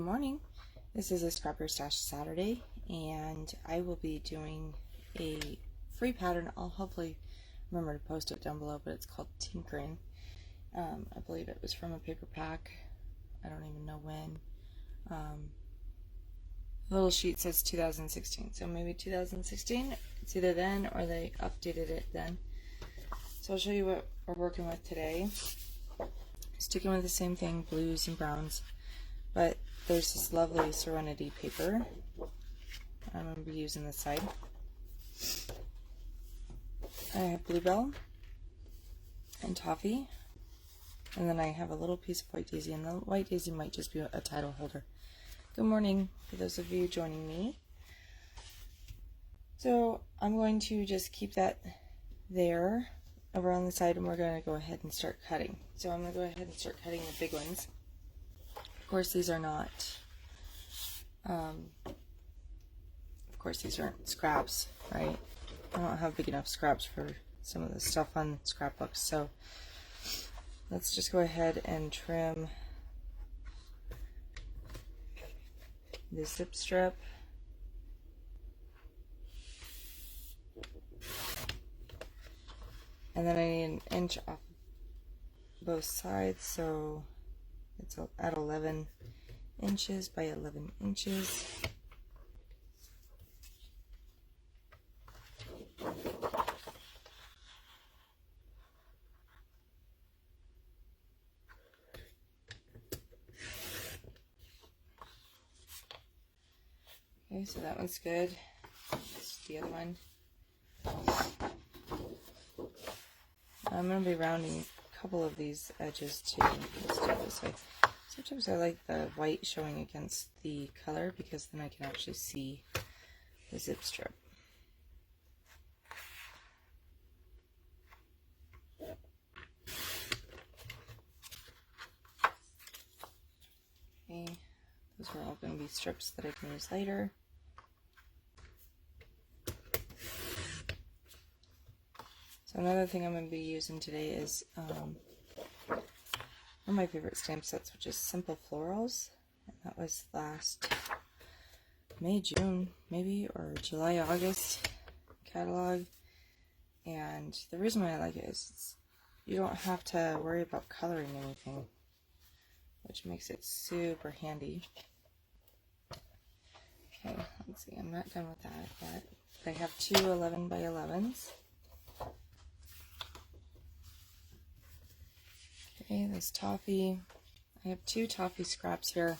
morning. This is a Scrapper Stash Saturday, and I will be doing a free pattern. I'll hopefully remember to post it down below, but it's called Tinkering. I believe it was from a paper pack. I don't even know when. The little sheet says 2016, so maybe 2016. It's either then or they updated it then. So I'll show you what we're working with today. Sticking with the same thing, blues and browns, but there's this lovely Serenity paper. I'm going to be using this side. I have Bluebell and Toffee, and then I have a little piece of White Daisy, and the White Daisy might just be a title holder. Good morning for those of you joining me. So I'm going to just keep that there over on the side, and we're going to go ahead and start cutting. So I'm going to go ahead and start cutting the big ones. Of course, these are not, these aren't scraps, right? I don't have big enough scraps for some of the stuff on scrapbooks, so let's just go ahead and trim the zip strip. And then I need an inch off both sides, so it's at 11 inches by 11 inches. Okay, so that one's good. This is the other one. I'm going to be rounding a couple of these edges too. Let's do it this way. Sometimes I like the white showing against the color because then I can actually see the zip strip. Okay, those are all going to be strips that I can use later. So another thing I'm going to be using today is one of my favorite stamp sets, which is Simple Florals. And that was last May, June, maybe, or July, August catalog. And the reason why I like it is you don't have to worry about coloring anything, which makes it super handy. Okay, let's see, I'm not done with that yet. I have two 11 by 11s. Okay, this Toffee. I have two Toffee scraps here.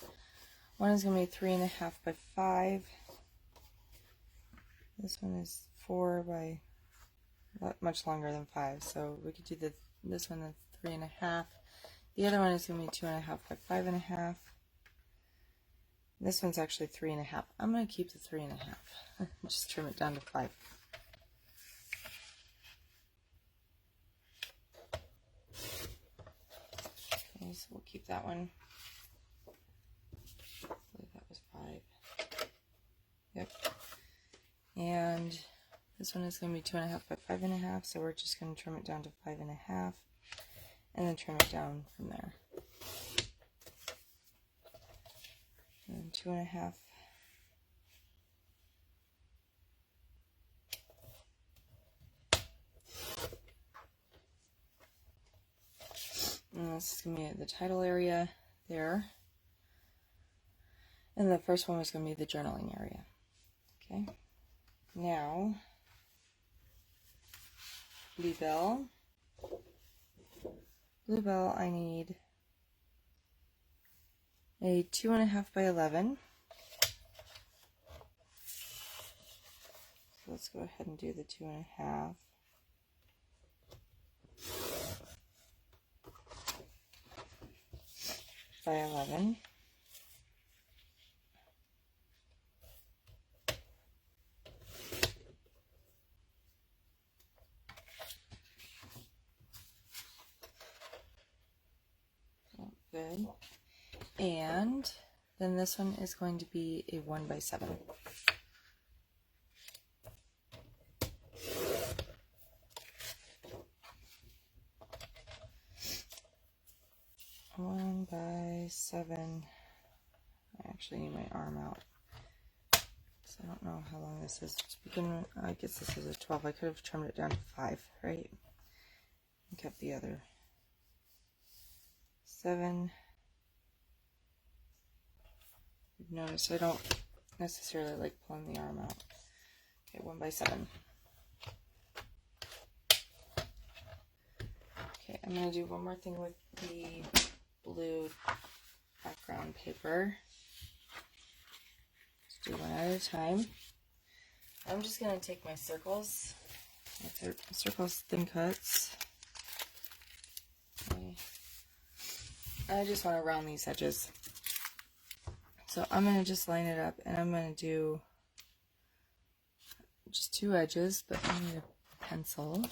One is going to be 3.5 by 5. This one is 4 by much longer than 5, so we could do this one at 3.5. The other one is going to be 2.5 by 5.5. This one's actually 3.5. I'm going to keep the 3.5. Just trim it down to 5. Okay, so we'll keep that one. I believe that was 5. Yep. And this one is going to be 2.5 by 5.5, so we're just going to trim it down to 5.5, and then trim it down from there. And 2.5. And this is going to be the title area there. And the first one was going to be the journaling area. Okay. Now, Bluebell. Bluebell, I need a 2.5 by 11. So let's go ahead and do the 2.5. By 11. Good. And then this one is going to be a 1 by 7. 1 by 7. actually need my arm out. So I don't know how long this is. To begin with, I guess this is a 12. I could have trimmed it down to 5, right? And kept the other 7. You've noticed I don't necessarily like pulling the arm out. Okay, 1 by 7. Okay, I'm going to do one more thing with the blue background paper. Let's do one at a time. I'm just going to take my circles, circles thin cuts. Okay. I just want to round these edges. So I'm going to just line it up, and I'm going to do just 2 edges, but I need a pencil.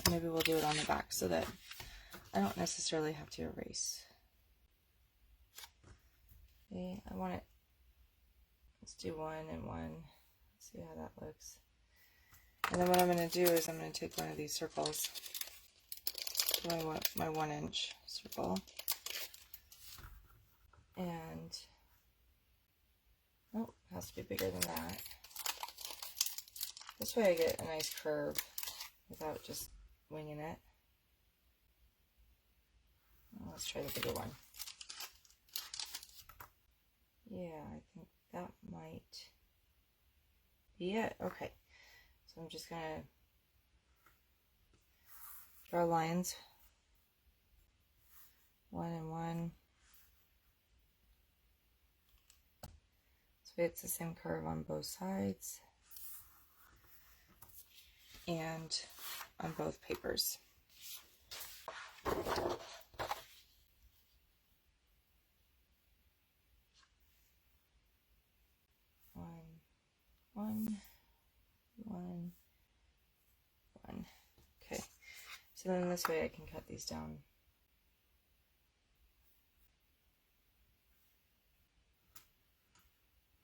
Maybe we'll do it on the back so that I don't necessarily have to erase. Okay, I want it, let's do 1 and 1, see how that looks. And then what I'm going to do is I'm going to take one of these circles, my 1-inch circle, and, oh, it has to be bigger than that. This way I get a nice curve without just winging it. Let's try the bigger one. Yeah, I think that might be it. Okay, so I'm just going to draw lines. 1 and 1. So it's the same curve on both sides and on both papers. 1, 1, 1. Okay, so then this way I can cut these down.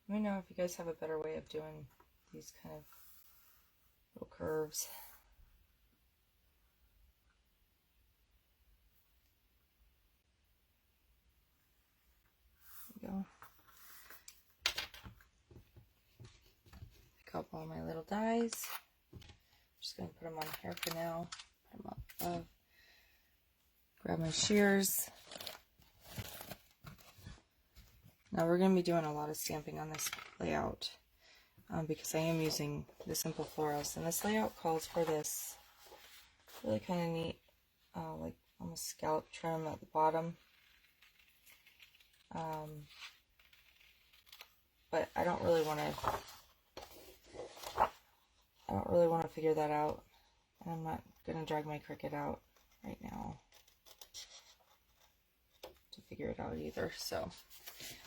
Let me know if you guys have a better way of doing these kind of little curves. There we go. Pick up all my little dies. I'm just going to put them on here for now. Put them up above. Grab my shears. Now we're going to be doing a lot of stamping on this layout because I am using the Simple Florals, and this layout calls for this really kind of neat, like almost scallop trim at the bottom. But I don't really want to figure that out, and I'm not going to drag my Cricut out right now to figure it out either. So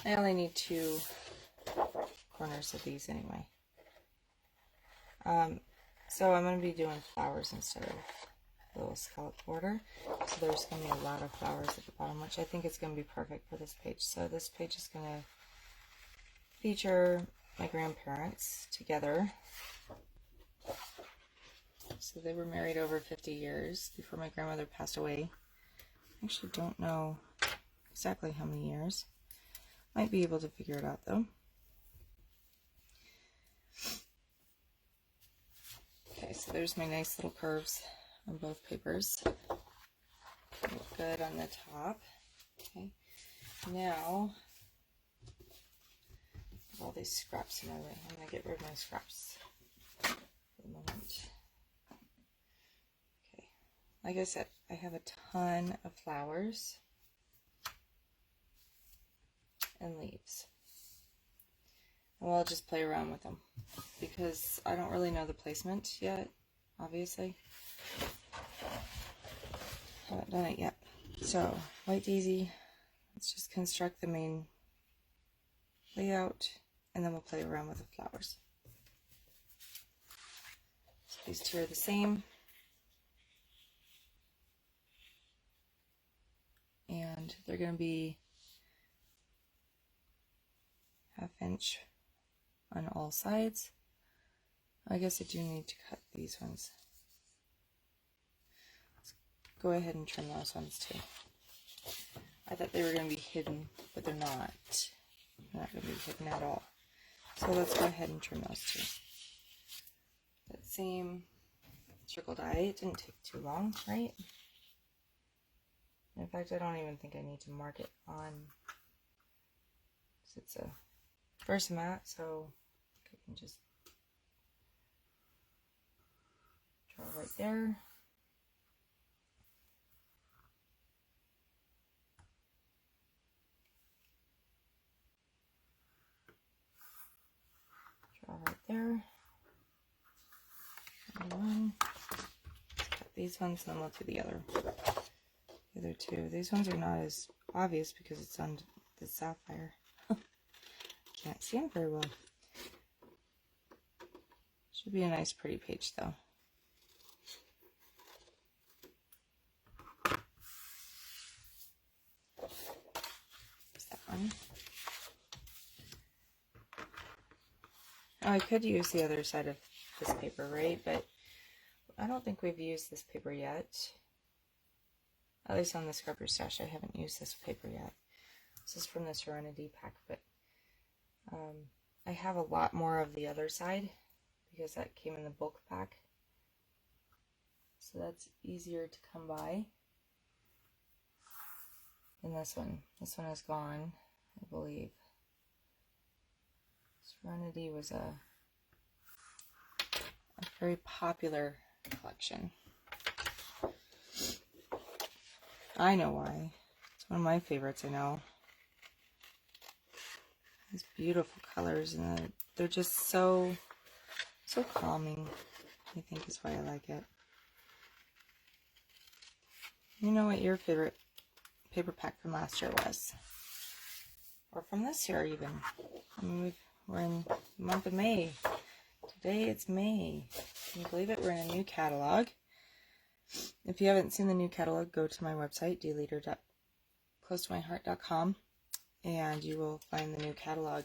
I only need 2 corners of these anyway. So I'm going to be doing flowers instead of a little scallop border. So there's going to be a lot of flowers at the bottom, which I think is going to be perfect for this page. So this page is going to feature my grandparents together. So they were married over 50 years before my grandmother passed away. I actually don't know exactly how many years. Might be able to figure it out though. Okay, so there's my nice little curves on both papers. Look good on the top. Okay, now all these scraps in my way. I'm gonna get rid of my scraps for the moment. Okay, like I said, I have a ton of flowers and leaves. And we'll just play around with them because I don't really know the placement yet, obviously. Haven't done it yet. So, White Daisy, let's just construct the main layout and then we'll play around with the flowers. So these 2 are the same. And they're going to be 1/2 inch on all sides. I guess I do need to cut these ones. Let's go ahead and trim those ones too. I thought they were going to be hidden, but they're not. They're not going to be hidden at all. So let's go ahead and trim those two. That same circle die, it didn't take too long, right? In fact, I don't even think I need to mark it on, because it's a first mat, so I can just draw right there. Draw right there. One. Cut these ones, and then we'll do the other two. These ones are not as obvious because it's on the sapphire. Can't see them very well. Should be a nice, pretty page, though. There's that one. Oh, I could use the other side of this paper, right? But I don't think we've used this paper yet. At least on the Scrapper Stash, I haven't used this paper yet. This is from the Serenity pack, but I have a lot more of the other side because that came in the bulk pack. So that's easier to come by. And this one is gone, I believe. Serenity was a very popular collection. I know why. It's one of my favorites, I know. These beautiful colors, and they're just so calming, I think is why I like it. You know what your favorite paper pack from last year was? Or from this year even. I mean, we're in the month of May. Today it's May. Can you believe it? We're in a new catalog. If you haven't seen the new catalog, go to my website, dleader.closetomyheart.com, and you will find the new catalog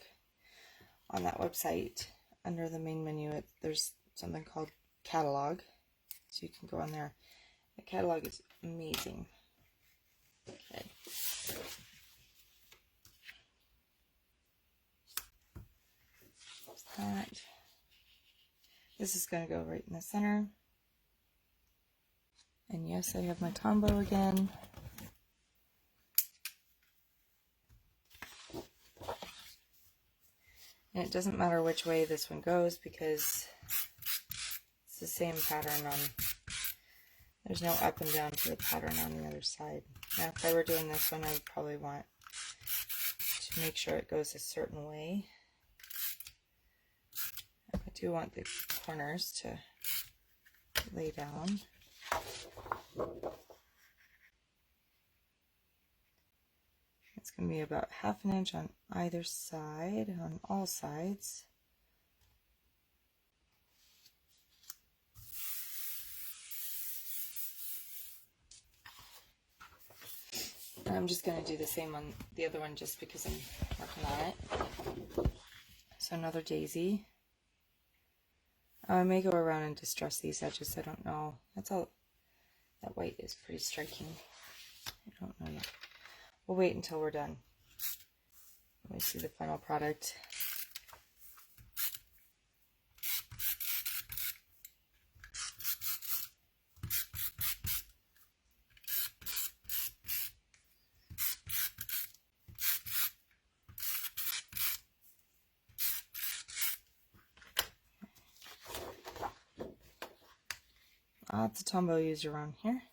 on that website. Under the main menu, there's something called catalog, so you can go on there. The catalog is amazing. Okay. That. This is going to go right in the center. And yes, I have my Tombow again. And it doesn't matter which way this one goes because it's the same pattern on, there's no up and down for the pattern on the other side. Now if I were doing this one, I would probably want to make sure it goes a certain way. I do want the corners to lay down. It's going to be about 1/2 inch on either side, on all sides. And I'm just going to do the same on the other one just because I'm working on it. So another daisy. I may go around and distress these edges, I don't know. That's all. That white is pretty striking. I don't know yet. We'll wait until we're done. Let me see the final product. Lots of Tombow used around here.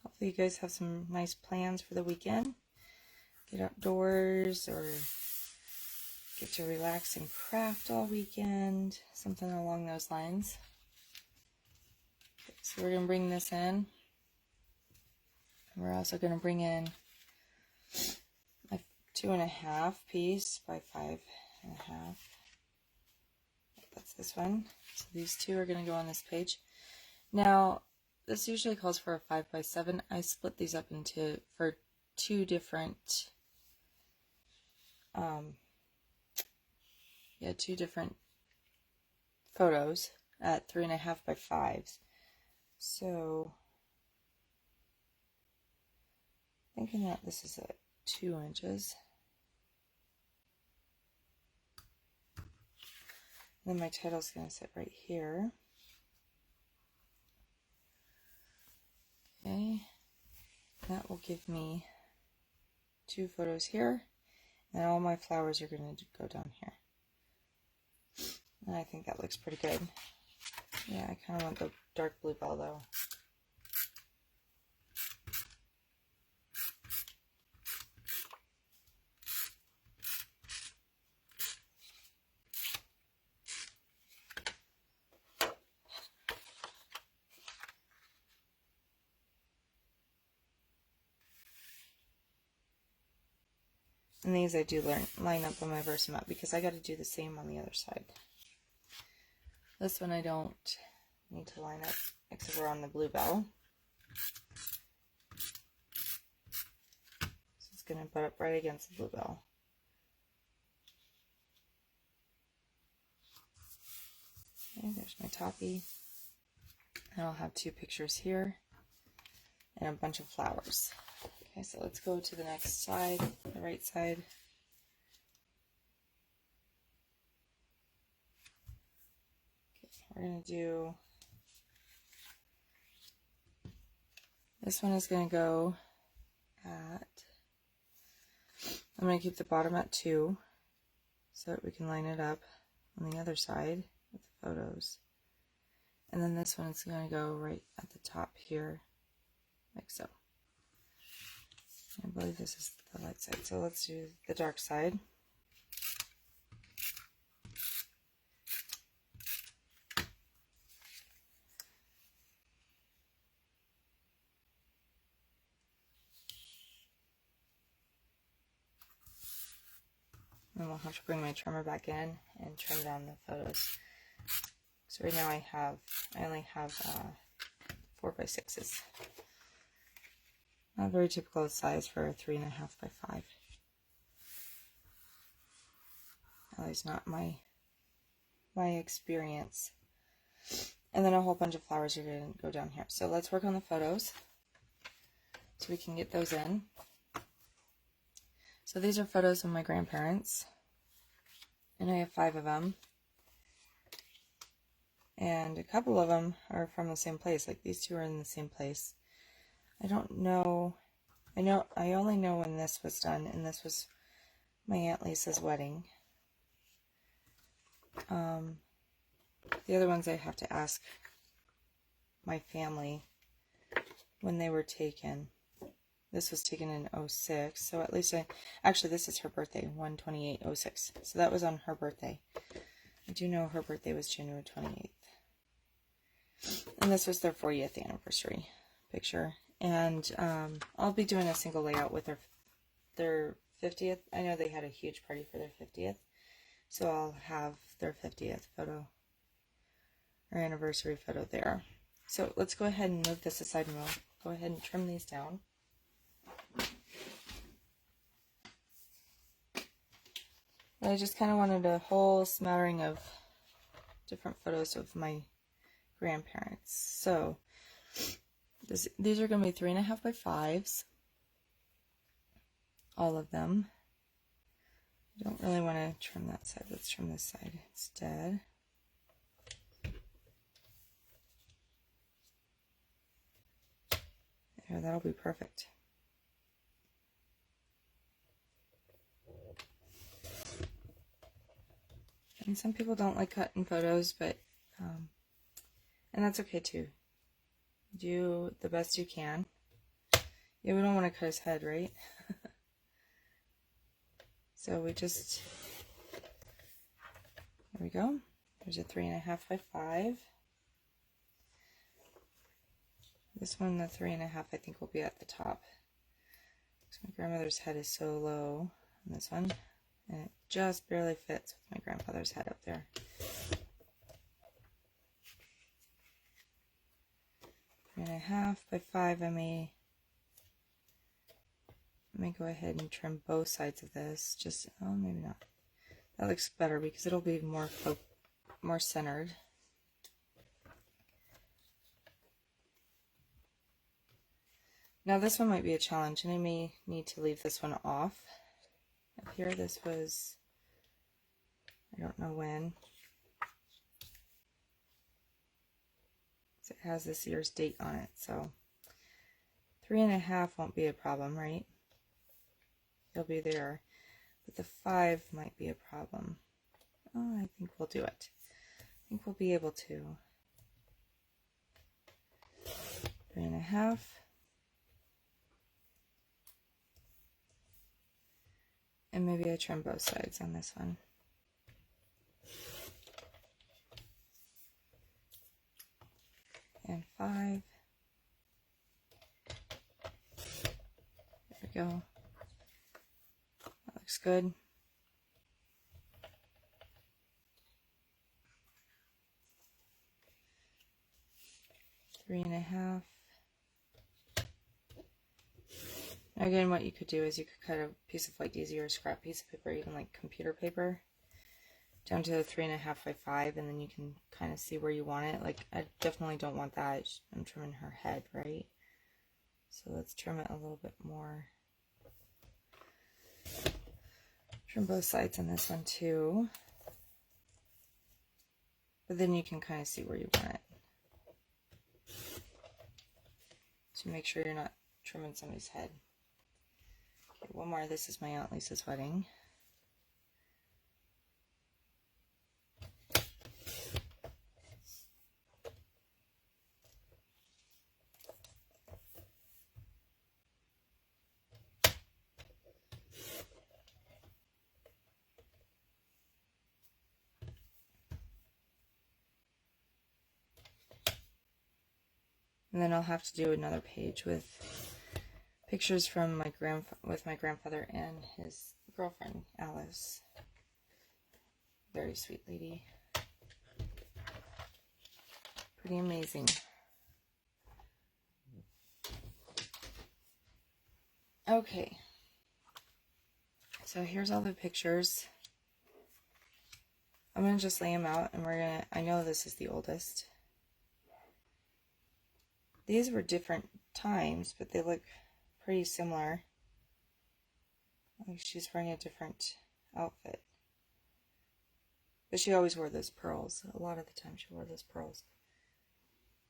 Hopefully you guys have some nice plans for the weekend. Get outdoors or get to relax and craft all weekend. Something along those lines. Okay, so we're going to bring this in. And we're also going to bring in a 2.5 piece by 5.5. That's this one. So these two are going to go on this page. Now, this usually calls for a 5 by 7. I split these up into for two different photos at 3.5 by 5s. So thinking that this is at 2 inches. Then my title's going to sit right here. Okay, that will give me 2 photos here, and all my flowers are going to go down here. And I think that looks pretty good. Yeah, I kind of want the dark bluebell though. And these I do line up on my Versamat because I got to do the same on the other side. This one I don't need to line up except we're on the bluebell. So it's going to butt up right against the bluebell. Okay, there's my toppy. And I'll have 2 pictures here and a bunch of flowers. Okay, so let's go to the next side, the right side. Okay, we're going to do, this one is going to go at, I'm going to keep the bottom at 2 so that we can line it up on the other side with the photos. And then this one is going to go right at the top here, like so. I believe this is the light side, so let's do the dark side. And we'll have to bring my trimmer back in and trim down the photos. So right now I only have 4x6s. Not very typical size for a 3.5 by 5. At least not my experience. And then a whole bunch of flowers are going to go down here. So let's work on the photos so we can get those in. So these are photos of my grandparents, and I have 5 of them. And a couple of them are from the same place, like these 2 are in the same place. I don't know, I only know when this was done, and this was my Aunt Lisa's wedding. The other ones I have to ask my family when they were taken. This was taken in 06, so at least actually this is her birthday, 1/28/06. So that was on her birthday. I do know her birthday was January 28th. And this was their 40th anniversary picture. And I'll be doing a single layout with their 50th. I know they had a huge party for their 50th. So I'll have their 50th photo or anniversary photo there. So let's go ahead and move this aside and we'll go ahead and trim these down. I just kind of wanted a whole smattering of different photos of my grandparents. So these are going to be 3.5 by 5s. All of them. I don't really want to trim that side. Let's trim this side instead. There, that'll be perfect. And some people don't like cutting photos, but and that's okay too. Do the best you can. Yeah, we don't want to cut his head, right? So we just, there we go. There's a 3.5 by 5. This one, the 3.5, I think will be at the top. So my grandmother's head is so low on this one, and it just barely fits with my grandfather's head up there. 3.5 by 5. I may go ahead and trim both sides of this. Just, oh, maybe not. That looks better because it'll be more centered. Now this one might be a challenge, and I may need to leave this one off. Up here, this was, I don't know when. It has this year's date on it, so 3.5 won't be a problem, right? It'll be there, but the 5 might be a problem. Oh, I think we'll do it. I think we'll be able to. 3.5. And maybe I trim both sides on this one. And 5. There we go. That looks good. Three and a half. Again, what you could do is you could cut a piece of white daisy or a scrap piece of paper, even like computer paper, down to 3.5 by 5, and then you can kind of see where you want it. Like, I definitely don't want that. I'm trimming her head, right? So let's trim it a little bit more. Trim both sides on this one too. But then you can kind of see where you want it. So make sure you're not trimming somebody's head. Okay, one more. This is my Aunt Lisa's wedding. And then I'll have to do another page with pictures from my grandfather and his girlfriend, Alice. Very sweet lady. Pretty amazing. Okay. So here's all the pictures. I'm going to just lay them out, and I know this is the oldest. These were different times, but they look pretty similar. Like she's wearing a different outfit. But she always wore those pearls. A lot of the time she wore those pearls.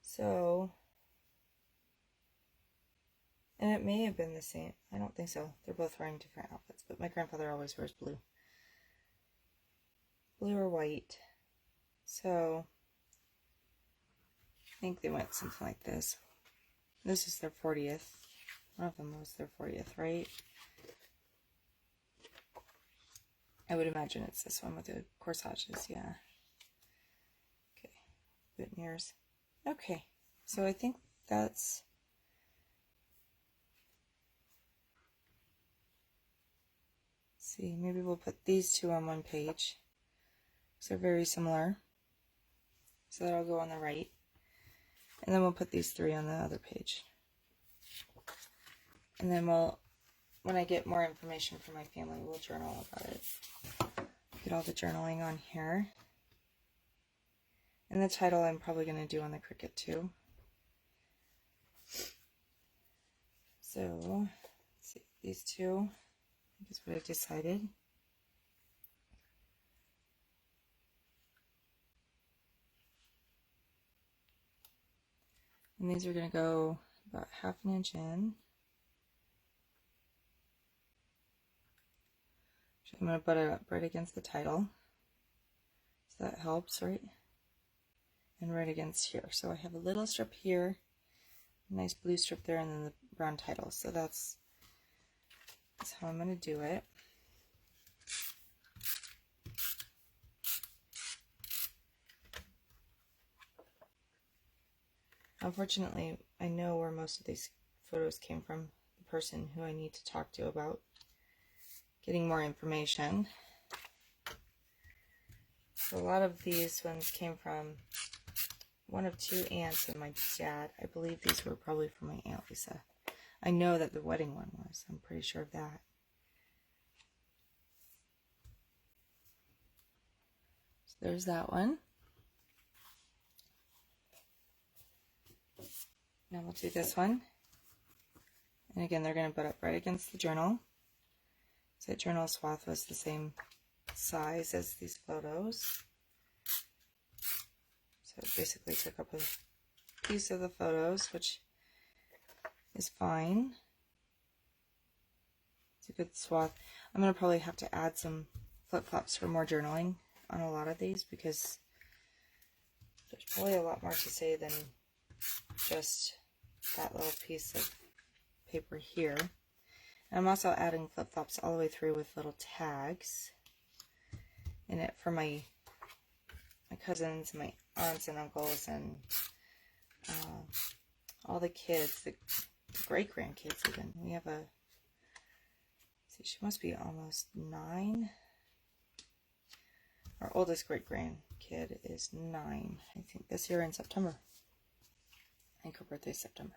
So, and it may have been the same. I don't think so. They're both wearing different outfits, but my grandfather always wears blue. Blue or white. So, I think they went something like this. This is their 40th. One of them was their 40th, right? I would imagine it's this one with the corsages, yeah. Okay, boutonnieres. Okay, so I think that's... Let's see, maybe we'll put these two on one page. Because they're very similar. So that'll go on the right. And then we'll put these 3 on the other page. And then when I get more information from my family, we'll journal about it. Get all the journaling on here. And the title I'm probably going to do on the Cricut too. So, let's see, these 2, I think is what I decided. And these are going to go about 1/2 inch in. So I'm going to butt it up right against the title. So that helps, right? And right against here. So I have a little strip here, a nice blue strip there, and then the brown title. So that's how I'm going to do it. Unfortunately, I know where most of these photos came from, the person who I need to talk to about getting more information. So a lot of these ones came from one of 2 aunts and my dad. I believe these were probably from my Aunt Lisa. I know that the wedding one was. I'm pretty sure of that. So there's that one. Now we'll do this one. And again, they're going to butt up right against the journal. So that journal swath was the same size as these photos. So it basically took up a piece of the photos, which is fine. It's a good swath. I'm going to probably have to add some flip-flops for more journaling on a lot of these, because there's probably a lot more to say than just that little piece of paper here. And I'm also adding flip-flops all the way through with little tags in it for my cousins, my aunts and uncles, and all the kids, the great-grandkids even. We have see, she must be almost 9. Our oldest great-grandkid is 9, I think, this year in September. I think her birthday's September.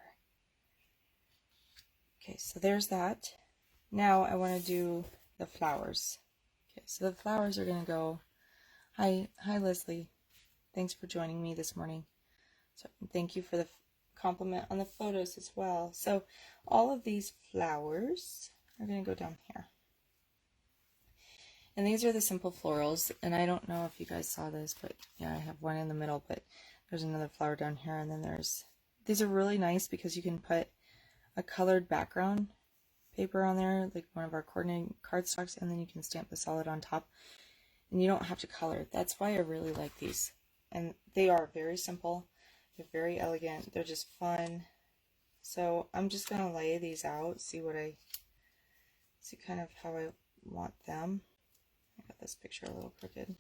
Okay, so there's that. Now I want to do the flowers. Okay, so the flowers are going to go, hi Leslie. Thanks for joining me this morning. So thank you for the compliment on the photos as well. So all of these flowers are going to go down here. And these are the simple florals, and I don't know if you guys saw this, but yeah, I have one in the middle, but there's another flower down here, and then these are really nice because you can put a colored background paper on there, like one of our coordinating cardstocks, and then you can stamp the solid on top, and you don't have to color. That's why I really like these. And they are very simple, they're very elegant, they're just fun. So I'm just going to lay these out, see kind of how I want them. I got this picture a little crooked.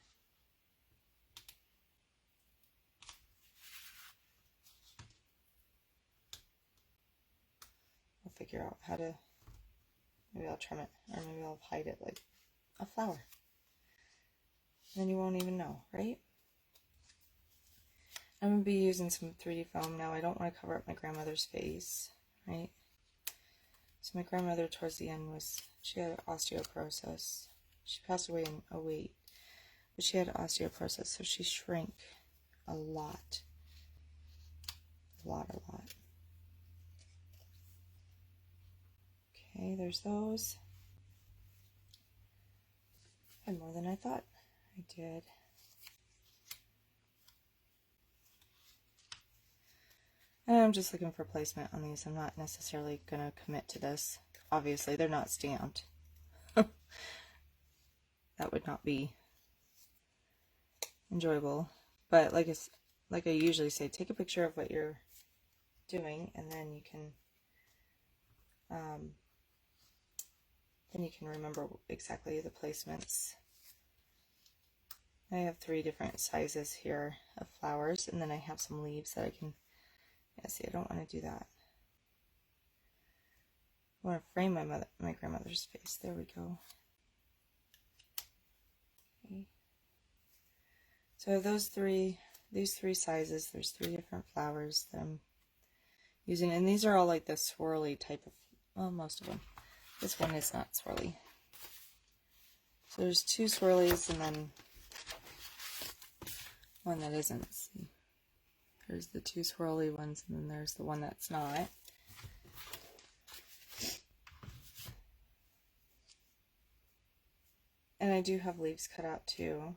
I'll figure out how to, maybe I'll trim it, or maybe I'll hide it like a flower. And then you won't even know, right? I'm going to be using some 3D foam now. I don't want to cover up my grandmother's face, right? So my grandmother towards the end she had osteoporosis. She passed away in 2008, but she had osteoporosis, so she shrank a lot. A lot. Okay, there's those. I had more than I thought I did. And I'm just looking for placement on these. I'm not necessarily going to commit to this. Obviously, they're not stamped. That would not be enjoyable. But like I usually say, take a picture of what you're doing, and then you can remember exactly the placements. I have 3 different sizes here of flowers, and then I have some leaves that I can. Yeah, see, I don't want to do that. I want to frame my grandmother's face. There we go. Okay. So these 3 sizes, there's 3 different flowers that I'm using, and these are all like the swirly type of, well, most of them. This one is not swirly. So there's 2 swirlies and then one that isn't. See? There's the 2 swirly ones, and then there's the one that's not. And I do have leaves cut out too.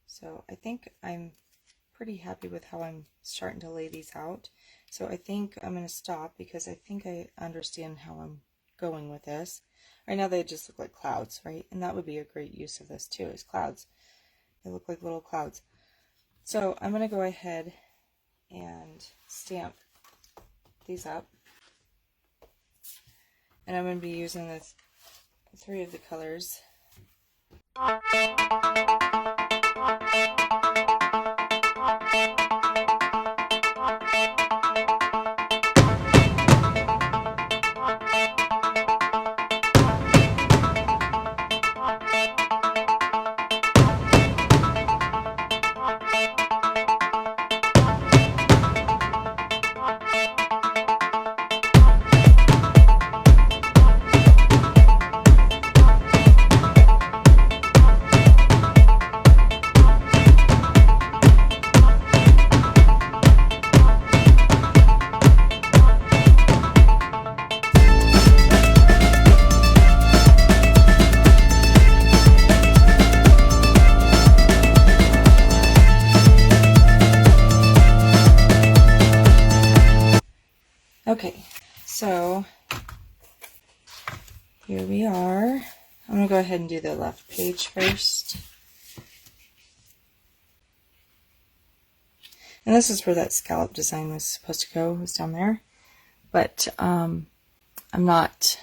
So I think I'm pretty happy with how I'm starting to lay these out. So I think I'm going to stop because I think I understand how I'm going with this. Right now they just look like clouds, right? And that would be a great use of this too, is clouds. They look like little clouds. So I'm going to go ahead and stamp these up. And I'm going to be using this 3 of the colors. So here we are. I'm going to go ahead and do the left page first. And this is where that scallop design was supposed to go, it was down there. But I'm not...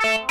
Bye.